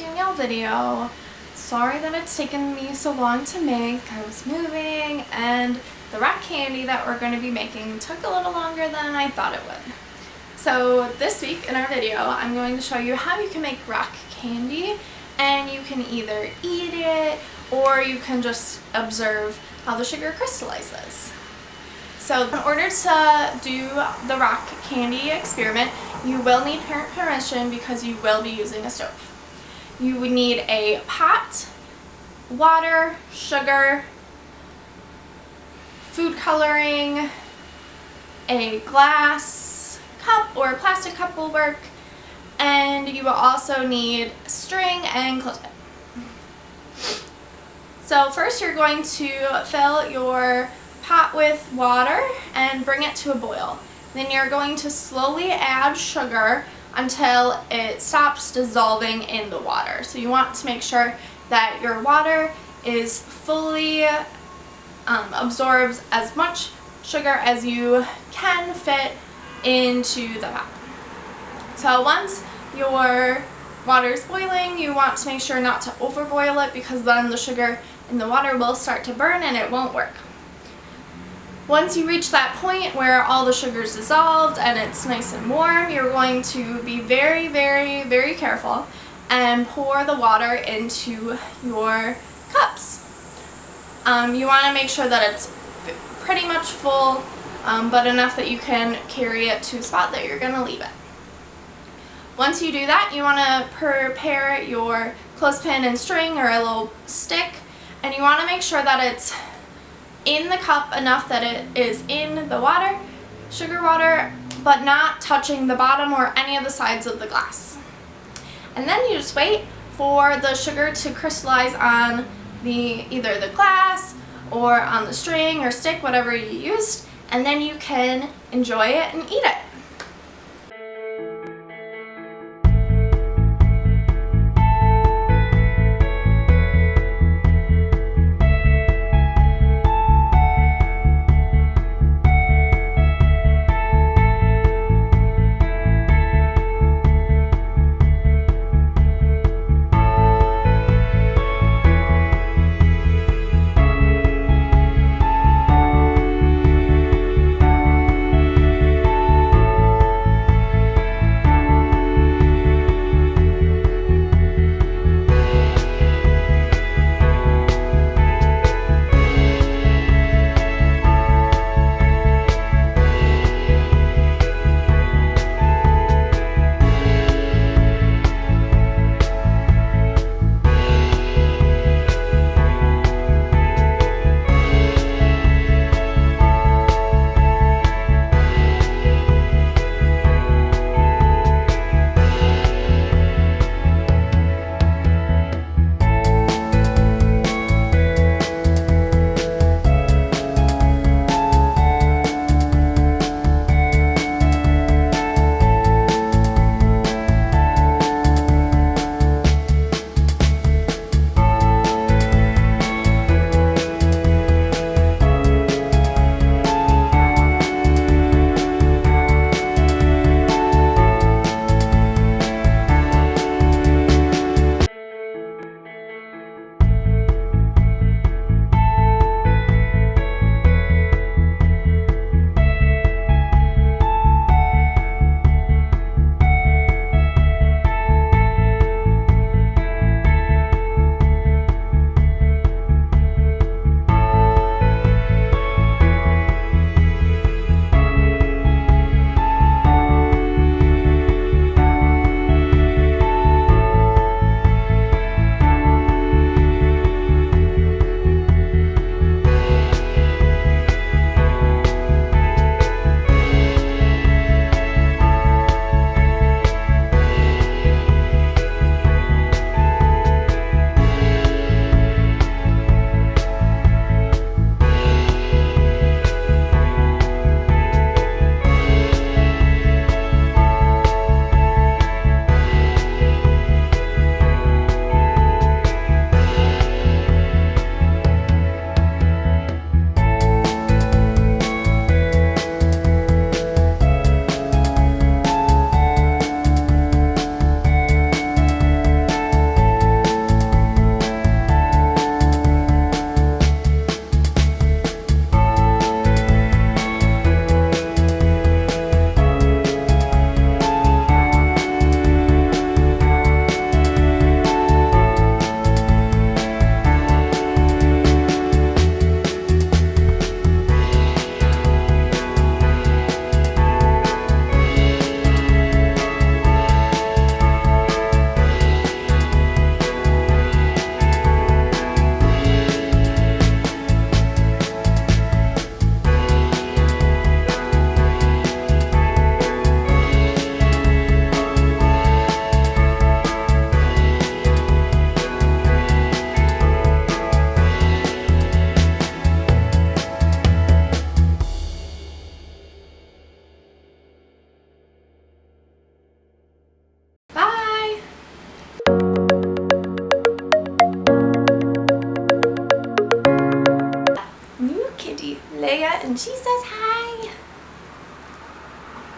Danielle video. Sorry that it's taken me so long to make. I was moving and the rock candy that we're going to be making took a little longer than I thought it would. So this week in our video I'm going to show you how you can make rock candy, and you can either eat it or you can just observe how the sugar crystallizes. So in order to do the rock candy experiment, you will need parent permission because you will be using a stove. You would need a pot, water, sugar, food coloring, a glass cup or a plastic cup will work, and you will also need string and clothespin. So first you're going to fill your pot with water and bring it to a boil. Then you're going to slowly add sugar until it stops dissolving in the water. So you want to make sure that your water is fully absorbs as much sugar as you can fit into the pot. So once your water is boiling, you want to make sure not to overboil it because then the sugar in the water will start to burn and it won't work. Once you reach that point where all the sugar is dissolved and it's nice and warm, you're going to be very, very, very careful and pour the water into your cups. You want to make sure that it's pretty much full, but enough that you can carry it to a spot that you're going to leave it. Once you do that, you want to prepare your clothespin and string or a little stick, and you want to make sure that it's in the cup enough that it is in the water, sugar water, but not touching the bottom or any of the sides of the glass. And then you just wait for the sugar to crystallize on either the glass or on the string or stick, whatever you used, and then you can enjoy it and eat it. and she says hi.